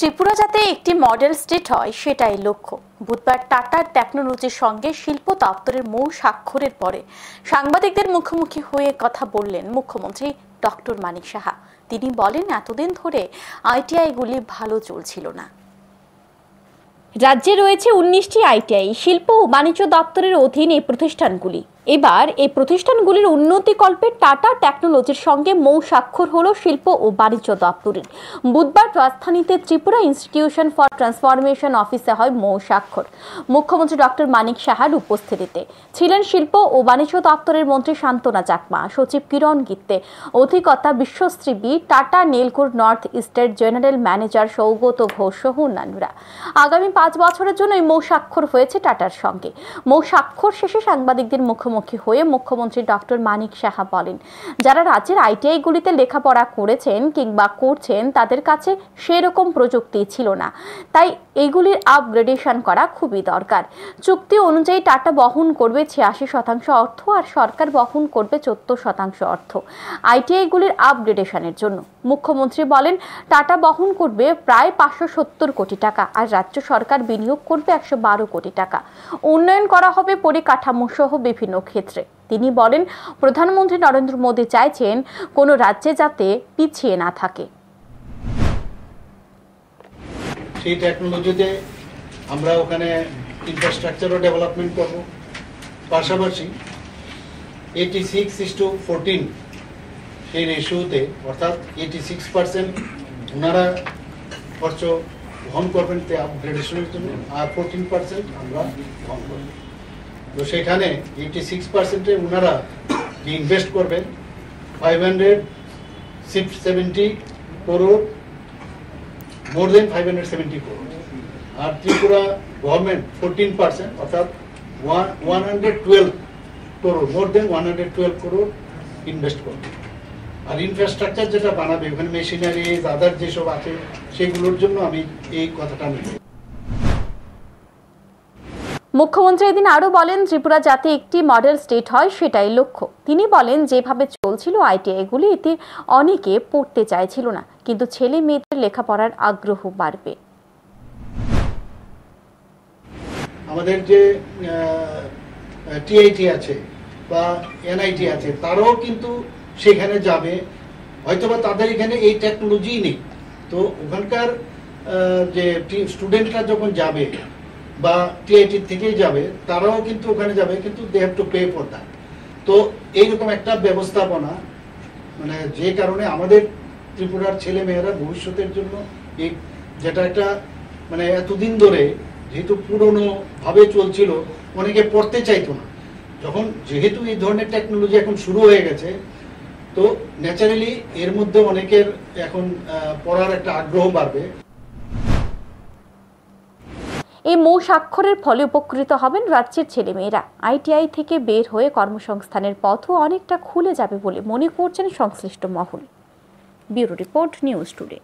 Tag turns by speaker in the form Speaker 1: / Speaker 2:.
Speaker 1: ত্রিপুরা যাতে একটি model state হয় সেটাই লক্ষ্য। বুধবার টাটার টেকনোলজির সঙ্গে শিল্প দপ্তরের মৌ স্বাক্ষরের পরে সাংবাদিকদের মুখোমুখি হয়ে কথা বললেন মুখ্যমন্ত্রী ডক্টর মানিক সাহা। তিনি বলেন, এতদিন ধরে আইটিআইগুলি ভালো চলছিল না। রাজ্যে রয়েছে 19টি আইটিআই। শিল্প ও বাণিজ্য দপ্তরের অধীন এই প্রতিষ্ঠানগুলি। এবার এই প্রতিষ্ঠানগুলির উন্নতিকল্পে টাটা টেকনোলজির সঙ্গে মৌ স্বাক্ষর হলো শিল্প ও বাণিজ্য দপ্তরের। বুধবার রাজধানীতে ত্রিপুরা ইনস্টিটিউশন ফর ট্রান্সফরমেশন অফিসে হয় মৌ স্বাক্ষর। মুখ্যমন্ত্রী ডক্টর মানিক সাহার উপস্থিতিতে ছিলেন শিল্প ও বাণিজ্য দপ্তরের মন্ত্রী শান্তনা চাকমা, সচিব কিরণ গিত্তে, অধিকর্তা বিশ্বশ্রী বি, টাটা নীলকুর নর্থ ইস্টের জেনারেল ম্যানেজার সৌগত ঘোষ সহ অন্যান্যরা। আগামী 5 বছরের জন্য এই মৌ স্বাক্ষর হয়েছে টাটার সঙ্গে। মৌ স্বাক্ষর শেষে সাংবাদিকদের মুখোমুখি হয়ে মুখ্যমন্ত্রী ডক্টর মানিক সাহা বলেন, যারা রাজ্যের আইটিআইগুলিতে লেখাপড়া করেছেন কিংবা করছেন তাদের কাছে সেরকম প্রযুক্তি ছিল না, তাই এগুলির আপগ্রেডেশন করা খুবই দরকার। চুক্তি অনুযায়ী টাটা বহন করবে 86% অর্থ আর সরকার বহন করবে 14% অর্থ আইটিআইগুলির আপগ্রেডেশনের জন্য। মুখ্যমন্ত্রী বলেন, টাটা বহন করবে প্রায় 570 কোটি টাকা আর রাজ্য সরকার বিনিয়োগ করবে 112 কোটি টাকা। উন্নয়ন করা হবে পরিকাঠামো সহ বিভিন্ন ক্ষেত্রে। তিনি বলেন, প্রধানমন্ত্রী নরেন্দ্র মোদী চাইছেন কোনো রাজ্যে যাতে পিছিয়ে না থাকে।
Speaker 2: সেই টেকনোলজিতে আমরা ওখানে ইনফ্রাস্ট্রাকচারও ডেভেলপমেন্ট করব, পাশাপাশি 86:14 সেই রেশিওতে, অর্থাৎ 86% ওনারা খরচ বহন করবেন আপগ্রেডেশনের জন্য আর 14% আমরা বহন করব। তো সেখানে 86%-এ ওনারা ইনভেস্ট করবেন 570 crore, মোর দেন 570 crore, আর ত্রিপুরা গভর্নমেন্ট 14% অর্থাৎ 112 crore, মোর দেন 112 crore ইনভেস্ট করবে। আর ইনফ্রাস্ট্রাকচার যেটা বানাবে, ওখানে মেশিনারি আদার যেসব আছে সেগুলোর জন্য আমি এই কথাটা আমি।
Speaker 1: মুখ্যমন্ত্রী এদিন আরো বলেন, ত্রিপুরা যাতে একটি মডেল স্টেট হয় সেটাই লক্ষ্য। তিনি বলেন, যেভাবে চলছিল আইটিআইগুলি এতে অনেকে পড়তে চাইছিল না, কিন্তু ছেলে মেয়েদের লেখাপড়ার আগ্রহ বাড়বে।
Speaker 2: আমাদের যে টিআইটি আছে বা এনআইটি আছে, তারাও কিন্তু সেখানে যাবে, হয়তোবা তাদের এখানে এই টেকনোলজি নেই। তো ওখানকার যে স্টুডেন্টরা যখন যাবে বা টিআইটি থেকেই যাবে, তারাও কিন্তু ওখানে যাবে, কিন্তু they have to pay for that. তো এইরকম একটা ব্যবস্থাপনা, মানে যে কারণে আমাদের ত্রিপুরার ছেলে মেয়েরা ভবিষ্যতের জন্য এই যেটা একটা মানে এতদিন ধরে যেহেতু পুরনো ভাবে চলছিল, অনেকে পড়তে চাইতো না, যখন যেহেতু এই ধরনের টেকনোলজি এখন শুরু হয়ে গেছে, তো ন্যাচারালি এর মধ্যে অনেকের এখন পড়ার একটা আগ্রহ বাড়বে।
Speaker 1: এই মৌ স্বাক্ষরের ফলে উপকৃত হবেন রাজ্যের ছেলেমেয়েরা। আইটিআই থেকে বের হয়ে কর্মসংস্থানের পথও অনেকটা খুলে যাবে বলে মনে করছেন সংশ্লিষ্ট মহল। Bureau report, news today.